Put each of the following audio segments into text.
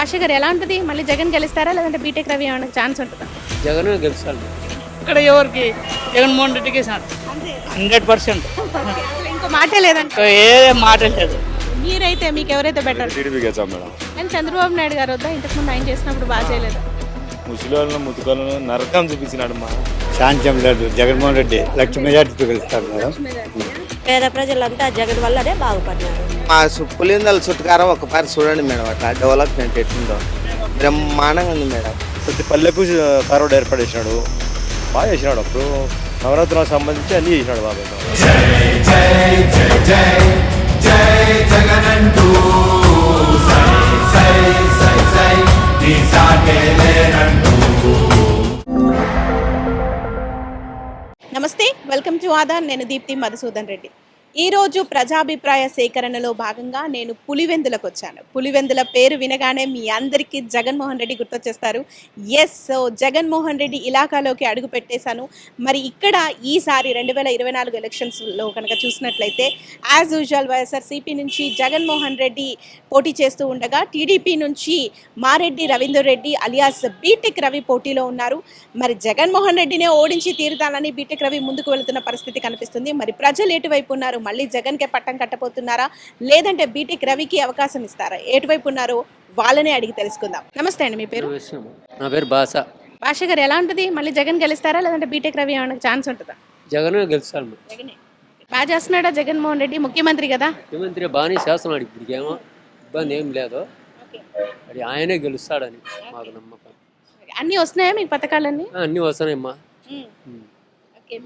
భాష గారు ఎలా ఉంటుంది? మళ్ళీ జగన్ గెలుస్తారా లేదంటే బీటెక్ రవి ఏమైనా ఛాన్స్ ఉంటుందా? జగన్ గెలుస్తాడు. ఇక్కడ ఎవరికి జగన్మోహన్ రెడ్డికి 100%. అసలు ఇంకో మాటే లేదంటే ఏ మాట లేదు. మీరైతే మీకు ఎవరైతే బెటర్? టీడీపీకి వేసాం మేడం. అండ్ చంద్రబాబు నాయుడు గారు వద్దా? ఇంతకుముందు ఆయన చేసినప్పుడు బాగా చేయలేదు. ముసలివాళ్ళను ముతుకాలను నరకం చూపించినాడు మా శాంతం లేదు. జగన్మోహన్ రెడ్డి లక్ష మెజార్టీతో గెలుస్తారు మేడం. పేద ప్రజలంతా జగన్ వల్లనే బాగుపడినారు. మా పులిందల చుట్టుకారం ఒకసారి చూడండి మేడం, అట్లా డెవలప్మెంట్ ఎట్లుందో బ్రహ్మాండంగా ఉంది మేడం. ప్రతి పల్లెకు కారోడు ఏర్పడేసినాడు, బాగా చేసినాడు. అప్పుడు నవరాత్రులకు సంబంధించి అన్ని చేసినాడు బాబాయ్. నమస్తే, వెల్కమ్ టు ఆదాన్. నేను దీప్తి మధుసూదన్ రెడ్డి. ఈరోజు ప్రజాభిప్రాయ సేకరణలో భాగంగా నేను పులివెందులకు వచ్చాను. పులివెందుల పేరు వినగానే మీ అందరికీ జగన్మోహన్ రెడ్డి గుర్తొచ్చేస్తారు. సో జగన్మోహన్ రెడ్డి ఇలాకాలోకి అడుగు పెట్టేశాను. మరి ఇక్కడ ఈసారి 2024 ఎలక్షన్స్లో కనుక చూసినట్లయితే యాజ్ యూజువల్ వైఎస్ఆర్సీపీ నుంచి జగన్మోహన్ రెడ్డి పోటీ చేస్తూ ఉండగా టీడీపీ నుంచి మారెడ్డి రవీందర్ రెడ్డి అలియాస్ బీటెక్ రవి పోటీలో ఉన్నారు. మరి జగన్మోహన్ రెడ్డినే ఓడించి తీరుతానని బీటెక్ రవి ముందుకు వెళుతున్న పరిస్థితి కనిపిస్తుంది. మరి ప్రజలు ఎటువైపు ఉన్నారు? మళ్ళీ జగన్కే పట్టం కట్టబోతున్నారా లేదంటే బీటెక్ రవికి అవకాశం ఇస్తారా? ఎటువైపు ఉన్నారో వాళ్ళనే అడిగి తెలుసుకుందాం. నమస్తే అండి, మీ పేరు? నా పేరు భాష. భాష గారు ఎలా ఉంటుంది? మళ్ళీ జగన్ గెలుస్తారా లేదంటే బీటెక్ రవి ఏమైనా ఛాన్స్ ఉంటుందా? జగన్ గెలుస్తాడు. బాగా చేస్తున్నాడా జగన్మోహన్ రెడ్డి? ముఖ్యమంత్రి కదా. ముఖ్యమంత్రి బాగానే చేస్తున్నాడు. ఇప్పటికేమో ఇబ్బంది ఏం లేదు. అది ఆయనే గెలుస్తాడని మాకు నమ్మకం. అన్నీ వస్తున్నాయా మీకు పథకాలన్నీ? అన్నీ వస్తున్నాయమ్మా.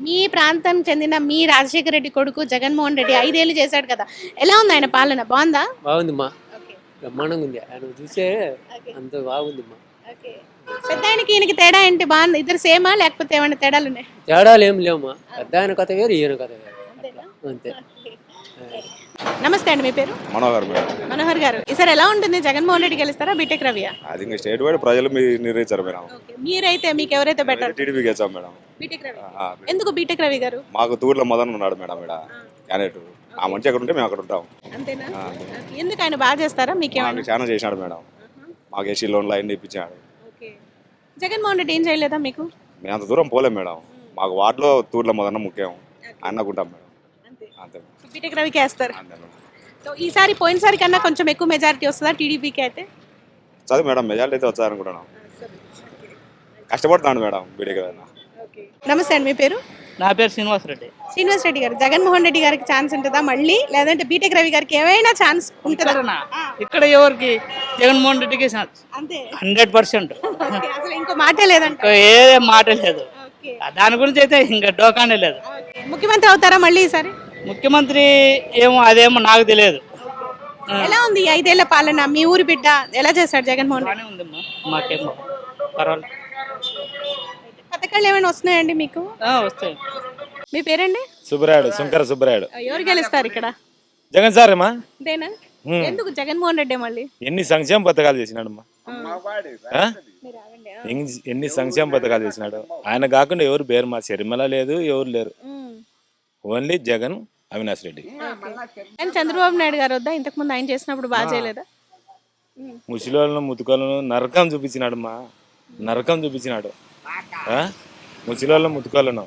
మీ ప్రాంతం చెందిన మీ రాజశేఖర రెడ్డి కొడుకు జగన్మోహన్ రెడ్డి 5 ఏళ్ళు చేశాడు కదా, ఎలా ఉంది ఆయన పాలన? బాగుందా? బాగుందిమ్మా, బ్రహ్మాండంగా ఉంది. ఆయన చూసే అంత బాగుందిమ్మా. పెద్ద ఆయనకి ఈయనకి తేడా ఏంటి? బాగుంది, ఇద్దరు సేమా లేకపోతే ఏమైనా తేడాలు ఉన్నాయి? తేడాలు ఏం లేవమ్మా. పెద్ద ఆయన కథ వేరు, ఈయన కథ వేరు, అంతే. నమస్తే అండి, మీ పేరు? మనోహర్ మేడం. మనోహర్ గారు, ఈసారి ఎలా ఉంటుంది? జగన్మోహన్ రెడ్డి గెలుస్తారా బీటెక్ రవియా? అది ఇంకా స్టేట్ వైడ్ ప్రజలు నిర్ణయించారు మేడం. మీరైతే మీకు ఎవరైతే బెటర్? టీడీపీకి వేసాం మేడం. బీటెక్ రవి. ఎందుకు బీటెక్ రవి గారు? మాకు తూర్ల మదన్ ఉన్నాడు మేడం ఇక్కడ క్యాండిడేట్. ఆ మంచి అక్కడ ఉంటే మేము అక్కడ ఉంటాం. అంతేనా? ఎందుకు ఆయన బాగా చేస్తారా? మీకేమైనా చాలా చేసినాడు మేడం. మాకు ఏసీ లోన్లు అన్ని ఇప్పించాడు. జగన్మోహన్ రెడ్డి ఏం చేయలేదా మీకు? మేము అంత దూరం పోలేం మేడం. మాకు వార్డులో తూర్ల మదన ముఖ్యం, అన్నకుంటాం మేడం. అంతే. బీటెక్ రవికి వేస్తారు. సో ఈసారి పోయినసారి కన్నా కొంచెం ఎక్కువ మెజారిటీ వస్తుందా టీడీపీకి? అయితే చదువు మేడం, మెజారిటీ అయితే వచ్చారనుకుంటున్నాం. కష్టపడుతున్నాడు మేడం బీటెక్. నమస్తే అండి, మీ పేరు? నా పేరు శ్రీనివాస్ రెడ్డి. శ్రీనివాస్ రెడ్డి గారు, జగన్మోహన్ రెడ్డి గారికి ఛాన్స్ ఉంటుందా మళ్ళీ లేదంటే బీటెక్ రవి గారికి ఏమైనా ఛాన్స్ ఉంటుందా? ఇక్కడ ఎవరికి జగన్మోహన్ రెడ్డికి అంతే 100%. అసలు ఇంకో మాటే లేదంటే ఏ మాట లేదు. దాని గురించి అయితే ఇంకా డోకానే లేదు. ముఖ్యమంత్రి అవుతారా మళ్ళీ ఈసారి? ముఖ్యమంత్రి ఏమో అదేమో నాకు తెలియదు. ఎలా ఉంది 5 ఏళ్ల పాలన? మీ ఊరి బిడ్డ ఎలా చేశాడు జగన్మోహన్ రెడ్డి? ఉందమ్మా, మాకేమో పర్వాలేదు. పథకాలు ఏమైనా వస్తున్నాయండి మీకు? వస్తాయి. మీ పేరండి? సుబ్బరాయుడు, శంకర సుబ్బరాయుడు. ఎవరు గెలుస్తారు ఇక్కడ? జగన్ సార్ అమ్మా. అంతేనా? ఎందుకు జగన్మోహన్ రెడ్డి మళ్ళీ? ఎన్ని సంక్షేమ పథకాలు చేసినాడు అమ్మా. ఎన్ని సంక్షేమ పథకాలు చేసినాడు. ఆయన కాకుండా ఎవరు పేరు మా శర్మల లేదు, ఎవరు లేరు. ఓన్లీ జగన్, అవినాష్ రెడ్డి. అండ్ చంద్రబాబు నాయుడు గారు వద్దా? ఇంతకుముందు ఆయన చేసినప్పుడు బాగా చేయలేదా? ముసలివాళ్ళను ముతుకాలను నరకం చూపించినాడు మా, నరకం చూపించినాడు. ముసలివాళ్ళను ముతుకాలను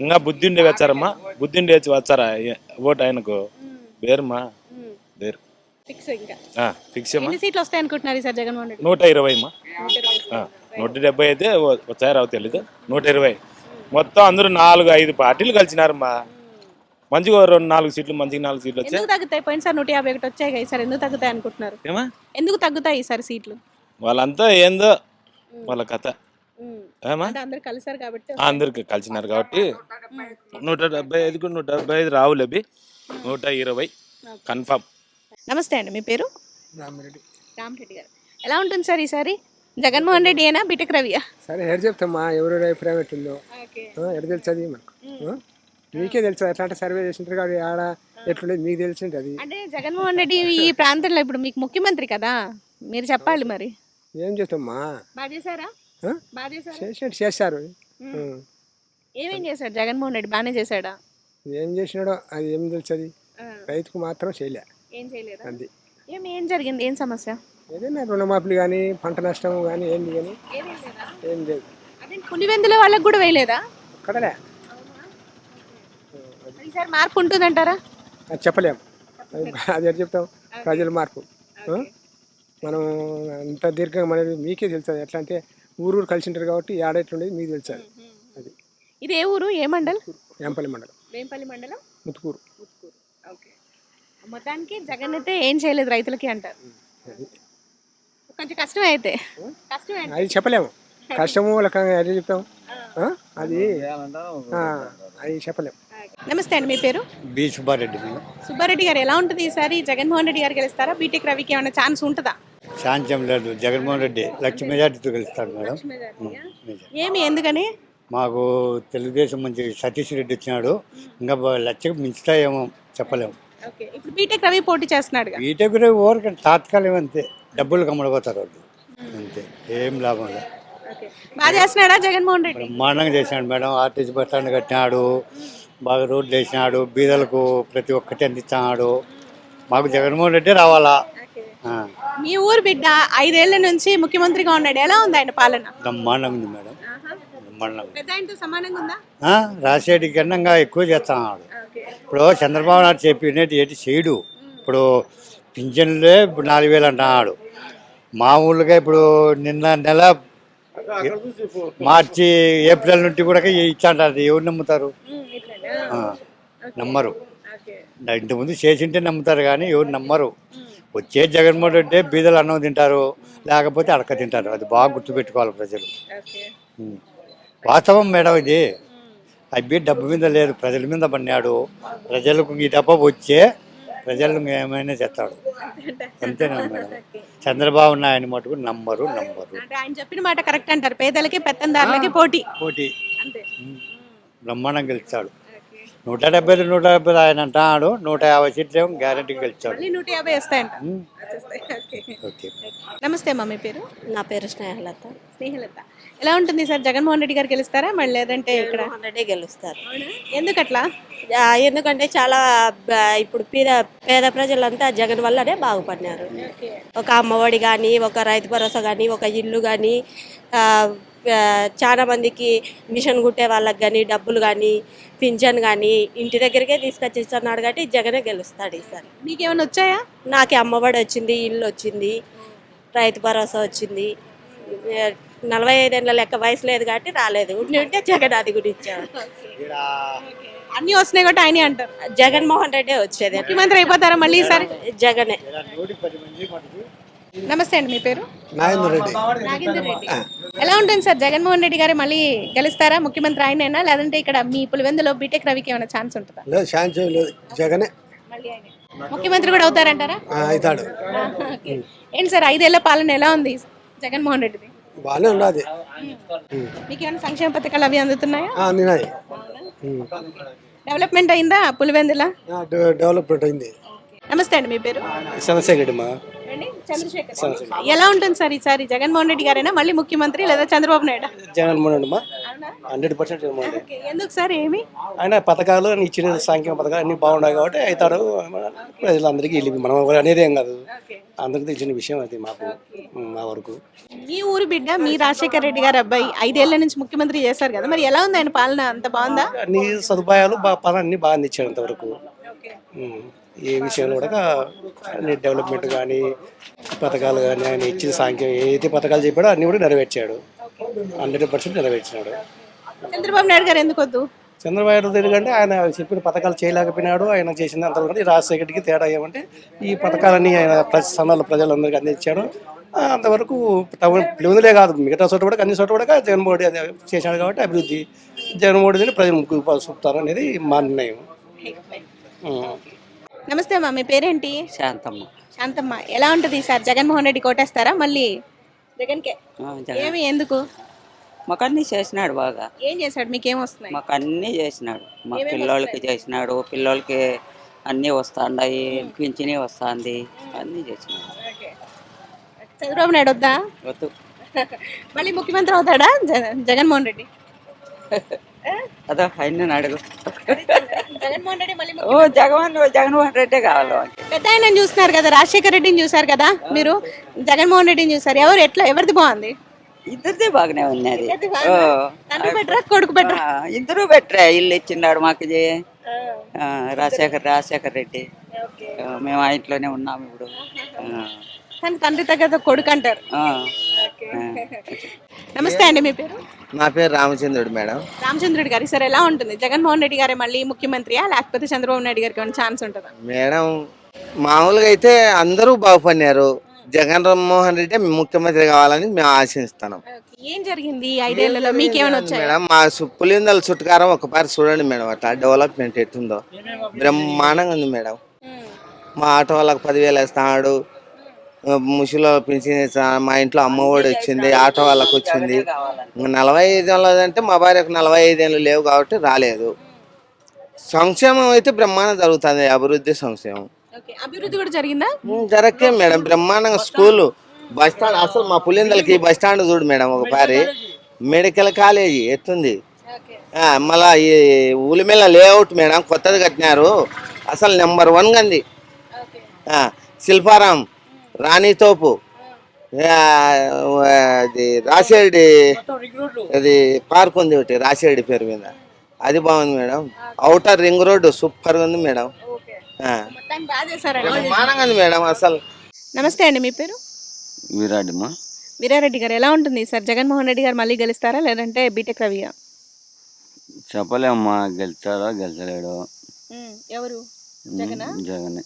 ఇంకా బుద్ధి ఉండే వచ్చారమ్మా, బుద్ధి ఉండే వచ్చారా ఓటు ఆయనకు? బేరుమా బేరు ఫిక్స్. ఎన్ని సీట్లు వస్తాయి అనుకుంటున్నారు ఈసారి జగన్మోహన్ రెడ్డి? 120 అమ్మా. 170 అయితే వచ్చాయి, రావు తెలీదు. 120 మొత్తం అందరూ 4-5 పార్టీలు కలిసినారమ్మా. మంచిగా 2-4 సీట్లు, మంచిగా 4 సీట్లు వచ్చాయి. ఎందుకు తగ్గుతాయి? పోయినసారి 151 వచ్చాయి కదా, ఈసారి ఎందుకు తగ్గుతాయి అనుకుంటున్నారు? ఏమా ఎందుకు తగ్గుతాయి ఈసారి సీట్లు? వాళ్ళంతా ఏందో వాళ్ళ కథ. అందరు కలిసారు కాబట్టి, అందరికి కలిసినారు కాబట్టి 175కు 175 రావులు అవి 120 కన్ఫర్మ్. నమస్తే అండి, మీ పేరు? రామిరెడ్డి. రామిరెడ్డి గారు, ఎలా ఉంటుంది సార్ ఈసారి? జగన్మోహన్ రెడ్డి అయినా బీటెక్ రవియా? సరే ఎడ చెప్తామా, ఎవరి అభిప్రాయం ఎట్టుందో ఎడ తెలుస్తుంది మనకు? మీకే తెలుసు. ఎట్లాంటి సర్వే చేసింటారు కాబట్టి ఆడ ఎట్లుండేది మీకు తెలిసింటది. అంటే జగన్మోహన్ రెడ్డి ఈ ప్రాంతంలో ఇప్పుడు మీకు ముఖ్యమంత్రి కదా, మీరు చెప్పాలి మరి. ఏం చేస్తామా, బాగా చేశారా? చేశారు. ఏమేం చేశాడు జగన్మోహన్ రెడ్డి? బాగానే చేశాడా? ఏం చేసినాడో అది ఏం తెలుస్తుంది. రైతుకు మాత్రం చేయలే. ఏం చేయలేదు. అది ఏం జరిగింది? ఏం సమస్య? ఏదైనా రుణమాఫీలు కానీ పంట నష్టం కానీ ఏంది కానీ ఏం లేదు. అదే పులివెందుల వాళ్ళకి కూడా వేయలేదా? అక్కడలే ఈసారి మార్పు ఉంటుందంటారా? అది చెప్పలేము. అది ఎట్లా చెప్తాం? ప్రజల మార్పు. ఆ? మనం అంత దీర్ఘంగా మనది మీకే తెలుస్తుంది. ఎట్లా అంటే ఊరు కలిసి ఉంటారు కాబట్టి ఏడెట్లుండేది మీకు తెలుస్తుంది. అది ఇది ఏ ఊరు, ఏ మండల్? వేంపల్లి మండలం, వేంపల్లి మండలం, ముత్తుకూరు. ఓకే. మొత్తానికి జగన్ అయితే ఏం చేయలేదు రైతులకి అంటారు. అది కొంచెం కష్టమే అయితే. కష్టమే అంటే. అది చెప్పలేము. కష్టము రకంగా ఎట్లా చెప్తాం? ఆ? అది అది చెప్పలేము. నమస్తే అండి, మీ పేరు? బి సుబ్బారెడ్డి. సుబ్బారెడ్డి గారు, ఎలా ఉంటుంది ఈసారి జగన్మోహన్ రెడ్డి గారు గెలుస్తారా? బీటెక్ రవికి ఏమైనా ఛాన్స్ ఉంటుందా? శాంతం లేదు. జగన్మోహన్ రెడ్డి లక్ష మెజార్టీతో గెలుస్తాడు మేడం. ఏమి, ఎందుకని? మాకు తెలుగుదేశం మంచి సతీష్ రెడ్డి వచ్చినాడు. ఇంకా లక్షకు మించుతాయేమో చెప్పలేము. ఓకే, ఇప్పుడు బీటెక్ రవి పోటీ చేస్తున్నాడు. బీటెక్ ఓరికి తాత్కాలికం అంతే, డబ్బులు కమ్మడిపోతారు వాళ్ళు అంతే, ఏం లాభం లేదు. బాగా చేస్తున్నాడా జగన్మోహన్ రెడ్డి? బ్రహ్మాండంగా చేసినాడు మేడం. ఆర్టీసీ బస్ స్టాండ్ కట్టినాడు, బాగా రోడ్లు వేసినాడు, బీదలకు ప్రతి ఒక్కటి అందిస్తున్నాడు. మాకు జగన్మోహన్ రెడ్డి రావాలా. మీ ఊరు బిడ్డ 5 ఏళ్ల నుంచి ముఖ్యమంత్రిగా ఉన్నాడు, ఎలా ఉంది ఆయన పాలన? బ్రహ్మాండంగా ఉంది మేడం, బ్రహ్మాండంగా. పెద్ద ఆయనతో సమానంగా ఉందా? రాజశేఖర్ కన్నా ఎక్కువ చేస్తున్నాడు. ఇప్పుడు చంద్రబాబు నాయుడు చెప్పినట్టు ఏంటి చేయడు. ఇప్పుడు పింఛన్లే ఇప్పుడు 4,000 అంటున్నాడు. మామూలుగా ఇప్పుడు నిన్న నెల మార్చి ఏప్రిల్ నుండి కూడా ఇచ్చాంటారు. ఎవరు నమ్ముతారు? నమ్మరు. ఇంతకుముందు చేసింటే నమ్ముతారు కానీ ఎవరు నమ్మరు. వచ్చే జగన్మోహన్ రెడ్డి బీదలు అన్నం తింటారు, లేకపోతే అడక తింటారు. అది బాగా గుర్తుపెట్టుకోవాలి ప్రజలు. వాస్తవం మేడం ఇది. అవి డబ్బు మీద లేదు, ప్రజల మీద పడినాడు. ప్రజలకు ఈ డబ్బ వచ్చే ప్రజలు ఏమైనా చేస్తాడు, అంతేనా మేడం. చంద్రబాబు నాయుడు మటుకు నమ్మరు. అంటే ఆయన చెప్పిన మాట కరెక్ట్ అంటారు, పేదలకి పెత్తందారులకి పోటీ. బ్రహ్మాండం గెలిచాడు. 170 ఆయన అంటాడు. 150 సీట్లు ఏమో గ్యారెంటీగా గెలిచాడు. 150 వస్తాయంట. ఓకే. నమస్తే అమ్మా, మీ పేరు? నా పేరు స్నేహలత. స్నేహలత, ఎలా ఉంటుంది సార్? జగన్మోహన్ రెడ్డి గారు గెలుస్తారా మరి లేదంటే ఇక్కడ? జగన్మోహన్ రెడ్డి గెలుస్తారు. ఎందుకట్లా? ఎందుకంటే చాలా ఇప్పుడు పేద ప్రజలంతా జగన్ వల్లనే బాగుపడినారు. ఒక అమ్మఒడి కానీ, ఒక రైతు భరోసా కానీ, ఒక ఇల్లు కానీ, చాలా మందికి మిషన్ కుట్టే వాళ్ళకి కానీ డబ్బులు కానీ, పింఛన్ కానీ ఇంటి దగ్గరికే తీసుకొచ్చి ఇస్తున్నాడు కాబట్టి జగనే గెలుస్తాడు ఈసారి. మీకేమైనా వచ్చాయా? నాకు అమ్మఒడి వచ్చింది, ఇల్లు వచ్చింది, రైతు భరోసా వచ్చింది. 45 ఏళ్ళ లెక్క వయసు లేదు కాబట్టి రాలేదు. ఉంటే జగన్ అది కూడా ఇచ్చాడు. అన్ని వస్తున్నాయి కాబట్టి ఆయనే అంటారు. జగన్మోహన్ రెడ్డి వచ్చేది. ముఖ్యమంత్రి అయిపోతారా మళ్ళీ ఈసారి? జగనే. నమస్తే అండి, మీ పేరు? నాగేంద్ర రెడ్డి. నాగేందర్ రెడ్డి, ఎలా ఉంటుంది సార్? జగన్మోహన్ రెడ్డి గారు మళ్ళీ గెలుస్తారా? ముఖ్యమంత్రి ఆయనైనా లేదంటే ఇక్కడ మీ పులివెందులో బీటెక్ రవికి ఏమైనా ఛాన్స్ ఉంటుందా? లేదు, ఛాన్స్ లేదు. జగనే ముఖ్యమంత్రి కూడా అవుతారంటారా? అవుతాడు. ఏంటి సార్ 5 ఏళ్ల పాలన ఎలా ఉంది జగన్మోహన్ రెడ్డిది? బాగానే ఉన్నది. మీకు ఏమైనా సంక్షేమ పథకాలు అవి అందుతున్నాయా? అందినాయి. డెవలప్మెంట్ అయిందా పులివెందుల? డెవలప్మెంట్ అయింది. నమస్తే అండి, మీ పేరు? చంద్రశేఖర్ రెడ్డి. మా చంద్రశేఖర్, ఎలా ఉంటుంది సార్ ఈసారి? జగన్మోహన్ రెడ్డి గారైనా మళ్ళీ ముఖ్యమంత్రి లేదా చంద్రబాబు నాయుడు? జగన్మోహన్ రెడ్డి 100% జగన్మోహన్ రెడ్డి. ఎందుకు సార్? ఏమి ఆయన పథకాలు ఇచ్చిన సంక్షేమ పథకాలు అన్ని బాగున్నాయి కాబట్టి అవుతాడు. ప్రజలందరికీ వెళ్ళి మనం అనేది ఏం కాదు, అందరికీ తెలిసిన విషయం అది మాకు మా వరకు. మీ ఊరు బిడ్డ మీ రాజశేఖర్ రెడ్డి గారు అబ్బాయి 5 ఏళ్ల నుంచి ముఖ్యమంత్రి చేశారు కదా, మరి ఎలా ఉంది ఆయన పాలన? అంత బాగుందా? అన్ని సదుపాయాలు పని అన్ని బాగా ఇచ్చాడు అంతవరకు. ఏ విషయంలో కూడా అన్ని డెవలప్మెంట్ కానీ పథకాలు కానీ ఆయన ఇచ్చిన సాంఖ్యం ఏదైతే పథకాలు చెప్పాడో అన్ని కూడా నెరవేర్చాడు. 100% నెరవేర్చినాడు. చంద్రబాబు నాయుడు గారు ఎందుకు వద్దు? చంద్రబాబు ఎందుకంటే ఆయన చెప్పిన పథకాలు చేయలేకపోయినాడు. ఆయన చేసింది అంతవరకు రాజశేఖర్కి తేడా ఏమంటే ఈ పథకాలన్నీ ఆయన స్థానాల్లో ప్రజలందరికీ అందించాడు. అంతవరకు పులివెందులే కాదు, మిగతా చోట కూడా అన్ని చోట కూడా జగన్మోహన్ రెడ్డి చేశాడు కాబట్టి అభివృద్ధి జగన్మోహన్ రెడ్డిని ప్రజలు ముగ్గు చూపుతారు అనేది మా నిర్ణయం. నమస్తే అమ్మా, మీ పేరేంటి? శాంతమ్మ. శాంతమ్మ, ఎలా ఉంటుంది సార్? జగన్మోహన్ రెడ్డి కోటేస్తారా మళ్ళీ జగన్కే? ఏమి, ఎందుకు? మాకు అన్నీ చేసినాడు బాగా. ఏం చేశాడు? మీకేం వస్తున్నాయి? మాకు అన్నీ చేసినాడు. మా పిల్లోళ్ళకి చేసినాడు, పిల్లోళ్ళకి అన్నీ వస్తాయి, పింఛని వస్తుంది, అన్నీ చేసినాడు. చంద్రబాబు నాయుడు వద్దా? వద్దు. మళ్ళీ ముఖ్యమంత్రి అవుతాడా జగన్మోహన్ రెడ్డి? అదో ఆయన అడుగు. జగన్మోహన్ రెడ్డి మళ్ళీ ఓ జగన్మోహన్ రెడ్డే కావాలి మాకు. పెద్ద ఆయన చూస్తున్నారు కదా, రాజశేఖర రెడ్డిని చూసారు కదా మీరు, జగన్మోహన్ రెడ్డిని చూసారు. ఎవరిది బాగుంది? ఇద్దరిదే బాగానే ఉన్నది. ఇద్దరిది బాగుందా? తండ్రి బెటరా కొడుకు బెటరా? ఇద్దరు బెటరే. ఇల్లు ఇచ్చిన్నాడు మాకు రాజశేఖర్ రెడ్డి. మేము ఆ ఇంట్లోనే ఉన్నాము ఇప్పుడు. కానీ తండ్రి తగ్గ కొడుకు అంటారు. నమస్తే అండి, మీ పేరు? నా పేరు రామచంద్రుడు మేడం. రామచంద్రుడి గారు, సరే ఎలా ఉంటుంది? జగన్మోహన్ రెడ్డి గారే మళ్ళీ ముఖ్యమంత్రియా లేకపోతే చంద్రబాబు నాయుడు గారికి ఏమైనా ఛాన్స్ ఉంటుందా? మేడం మామూలుగా అయితే అందరూ బాగుపడినారు. జగన్మోహన్ రెడ్డి ముఖ్యమంత్రి కావాలని మేము ఆశిస్తున్నాం. ఏం జరిగింది ఈ 5 ఏళ్లలో? మీకేమైనా వచ్చాయి? మేడం మా పులివెందుల చుట్టుకారం ఒకసారి చూడండి మేడం, అట్లా డెవలప్మెంట్ ఎట్టుందో బ్రహ్మాండంగా ఉంది మేడం. మా ఆటో వాళ్ళకి 10,000 వేస్తున్నాడు, ముసలిలో పింఛన్ ఇస్తున్నాడు, మా ఇంట్లో అమ్మఒడి వచ్చింది, ఆటో వాళ్ళకి వచ్చింది. 45 ఏళ్ళు అంటే మా భార్యకు 45 ఏళ్ళు లేవు కాబట్టి రాలేదు. సంక్షేమం అయితే బ్రహ్మాండం జరుగుతుంది, అభివృద్ధి సంక్షేమం అభివృద్ధి కూడా జరిగిందా? జరగకే మేడం, బ్రహ్మాండంగా స్కూలు, బస్ స్టాండ్. అసలు మా పులివెందులకి బస్ స్టాండ్ చూడు మేడం, ఒకసారి మెడికల్ కాలేజీ ఎట్టుంది. మళ్ళా ఈ ఉలిమెల్ల లేఅవుట్ మేడం కొత్తది కట్టినారు, అసలు నెంబర్ 1 గంది. శిల్పారాం, రాణితోపు, అది రాశేడి, అది పార్క్ ఉంది ఒకటి రాశేడి పేరు మీద, అది బాగుంది మేడం. అవుటర్ రింగ్ రోడ్డు సూపర్గా ఉంది మేడం, బ్రహ్మాండంగా ఉంది మేడం అసలు. నమస్తే అండి, మీ పేరు? విరాడమ్మా. వీరారెడ్డి గారు, ఎలా ఉంటుంది సార్? జగన్మోహన్ రెడ్డి గారు మళ్ళీ గెలుస్తారా లేదంటే బీటెక్ రవియా? చెప్పలేమ్మా, గెలిచాడో గెలిచలేడో. ఎవరు? జగనా? జగనే.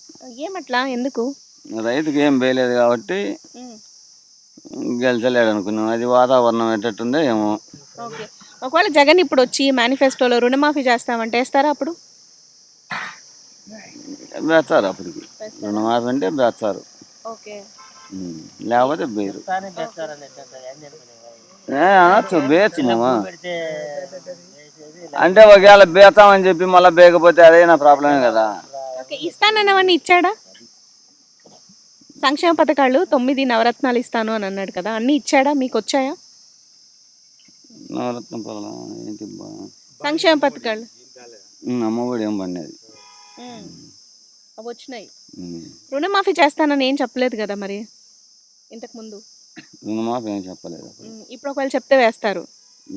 ఏమట్లా, ఎందుకు? రైతుకి ఏం వేయలేదు కాబట్టి గెలిచలేడు అనుకున్నాం. అది వాతావరణం ఎట్టట్టుందో ఏమో. ఓకే, ఒకవేళ జగన్ ఇప్పుడు వచ్చి మేనిఫెస్టోలో రుణమాఫీ చేస్తామంటే వేస్తారా? అప్పుడు వేస్తారు, అప్పటికి రుణమాఫీ అంటే వేస్తారు. ఓకే, లేకపోతే బేరు అనొచ్చు, బేయచ్చు మామా. అంటే ఒకవేళ బేతామని చెప్పి మళ్ళీ బేయకపోతే అదే నా ప్రాబ్లమే కదా. ఓకే, ఇస్తానన్నవన్నీ ఇచ్చాడా? సంక్షేమ పథకాలు 9 నవరత్నాలు ఇస్తాను అని అన్నాడు కదా, అన్ని ఇచ్చాడా? మీకు వచ్చాయా నవరత్న ఏంటి సంక్షేమ పథకాలు? అమ్మఒడి ఏం పడినది అవి వచ్చినాయి. రుణమాఫీ చేస్తానని ఏం చెప్పలేదు కదా మరి ఇంతకు ముందు? రుణమాఫీ ఏం చెప్పలేదు. ఇప్పుడు ఒకవేళ చెప్తే వేస్తారు?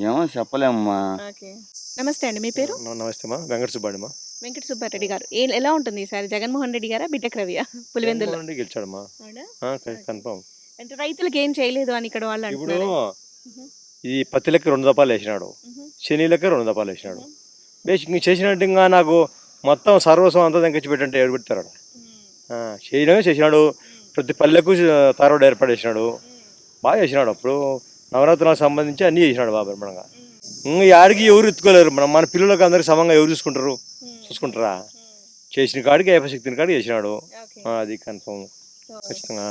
ఏమో చెప్పలేమ్మా. నమస్తే అండి, మీ పేరు? నమస్తే మా వెంకట సుబ్బాడిమా. వెంకట సుబ్బారెడ్డి గారు, ఎలా ఉంటుంది ఈసారి? జగన్మోహన్ రెడ్డి గారా బీటెక్ రవియా? పులివెందులు గెలిచాడమ్మా, కన్ఫర్మ్. అంటే రైతులకు ఏం చేయలేదు అని ఇక్కడ వాళ్ళు ఇప్పుడు అంటున్నారు. ఈ పత్తి లెక్క 2 దపాలు వేసినాడు, శని లెక్క 2 దపాలు వేసినాడు. బేసిక్ చేసినట్టు ఇంకా నాకు మొత్తం సర్వస్వం అంతా తెంకొచ్చి పెట్టంటే ఎవరు పెడతారు? చేయడమే చేసినాడు, ప్రతి పల్లెకు తారోడు ఏర్పాటు చేసినాడు, బాగా చేసినాడు. అప్పుడు నవరాత్రులకు సంబంధించి అన్నీ చేసినాడు బాగా బ్రహ్మాండంగా. ఇంకా ఆడికి ఎవరు ఎత్తుకోలేరు, మన పిల్లలకు అందరికి సమంగా ఎవరు చూసుకుంటారా? చేసిన కాడికి అయిపోశక్తిని కాడికి చేసినాడు, అది కన్ఫర్మ్ ఖచ్చితంగా.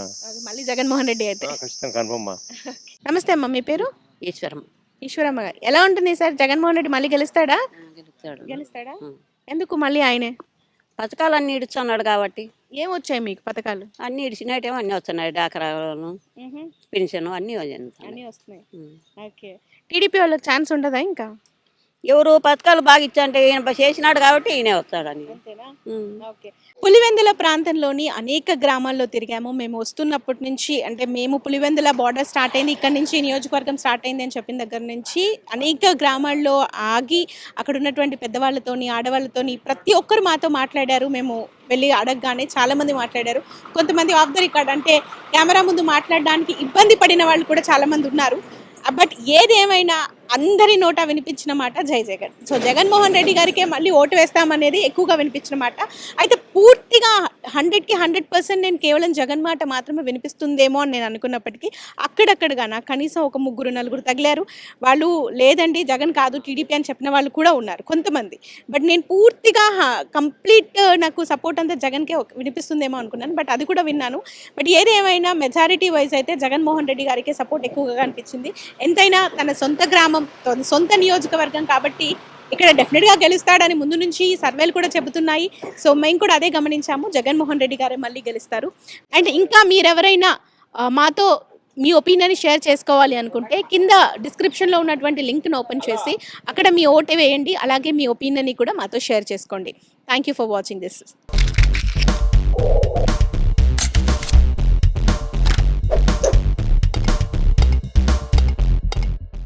మళ్ళీ జగన్మోహన్ రెడ్డి అయితే ఖచ్చితంగా కన్ఫర్మ్ మా. నమస్తే అమ్మ, మీ పేరు? ఈశ్వరమ్మ. ఈశ్వరమ్మ గారు, ఎలా ఉంటుంది సార్? జగన్మోహన్ రెడ్డి మళ్ళీ గెలుస్తాడా? గెలుస్తాడా? ఎందుకు మళ్ళీ ఆయనే? పథకాలు అన్ని ఇడుచున్నాడు కాబట్టి. ఏం వచ్చాయి మీకు పథకాలు? అన్ని ఇడిచినట్టేమో అన్నీ వస్తున్నాయి, డాకరాలను పెన్షన్ అన్నీ అన్నీ వస్తున్నాయి. ఓకే, టీడీపీ వాళ్ళకి ఛాన్స్ ఉండదా ఇంకా? ఎవరు పథకాలు బాగా ఇచ్చంటే ఈయన చేసినాడు కాబట్టి ఈయనే వస్తాడని. పులివెందుల ప్రాంతంలోని అనేక గ్రామాల్లో తిరిగాము మేము వస్తున్నప్పటి నుంచి. అంటే మేము పులివెందుల బార్డర్ స్టార్ట్ అయింది, ఇక్కడ నుంచి నియోజకవర్గం స్టార్ట్ అయింది అని చెప్పిన దగ్గర నుంచి అనేక గ్రామాల్లో ఆగి అక్కడ ఉన్నటువంటి పెద్దవాళ్ళతోని ఆడవాళ్ళతోని ప్రతి ఒక్కరు మాతో మాట్లాడారు. మేము వెళ్ళి అడగగానే చాలామంది మాట్లాడారు. కొంతమంది ఆఫ్ ద రికార్డ్ అంటే కెమెరా ముందు మాట్లాడడానికి ఇబ్బంది పడిన వాళ్ళు కూడా చాలామంది ఉన్నారు. బట్ ఏదేమైనా అందరి నోట వినిపించిన మాట జై జగన్. సో జగన్మోహన్ రెడ్డి గారికే మళ్ళీ ఓటు వేస్తామనేది ఎక్కువగా వినిపించిన మాట. అయితే పూర్తిగా 100కి 100% నేను కేవలం జగన్ మాట మాత్రమే వినిపిస్తుందేమో అని నేను అనుకున్నప్పటికీ అక్కడక్కడగా నాకు కనీసం ఒక 3-4 తగిలారు. వాళ్ళు లేదండి జగన్ కాదు టీడీపీ అని చెప్పిన వాళ్ళు కూడా ఉన్నారు కొంతమంది. బట్ నేను పూర్తిగా కంప్లీట్ నాకు సపోర్ట్ అంతా జగన్కే వినిపిస్తుందేమో అనుకున్నాను. బట్ అది కూడా విన్నాను. బట్ ఏదేమైనా మెజారిటీ వైజ్ అయితే జగన్మోహన్ రెడ్డి గారికి సపోర్ట్ ఎక్కువగా అనిపించింది. ఎంతైనా తన సొంత గ్రామం, సొంత నియోజకవర్గం కాబట్టి ఇక్కడ డెఫినెట్గా గెలుస్తాడని ముందు నుంచి సర్వేలు కూడా చెబుతున్నాయి. సో మేము కూడా అదే గమనించాము, జగన్మోహన్ రెడ్డి గారే మళ్ళీ గెలుస్తారు. అండ్ ఇంకా మీరెవరైనా మాతో మీ ఒపీనియన్ షేర్ చేసుకోవాలి అనుకుంటే కింద డిస్క్రిప్షన్లో ఉన్నటువంటి లింక్ను ఓపెన్ చేసి అక్కడ మీ ఓటు వేయండి. అలాగే మీ ఒపీనియన్ని కూడా మాతో షేర్ చేసుకోండి. Thank you for watching this.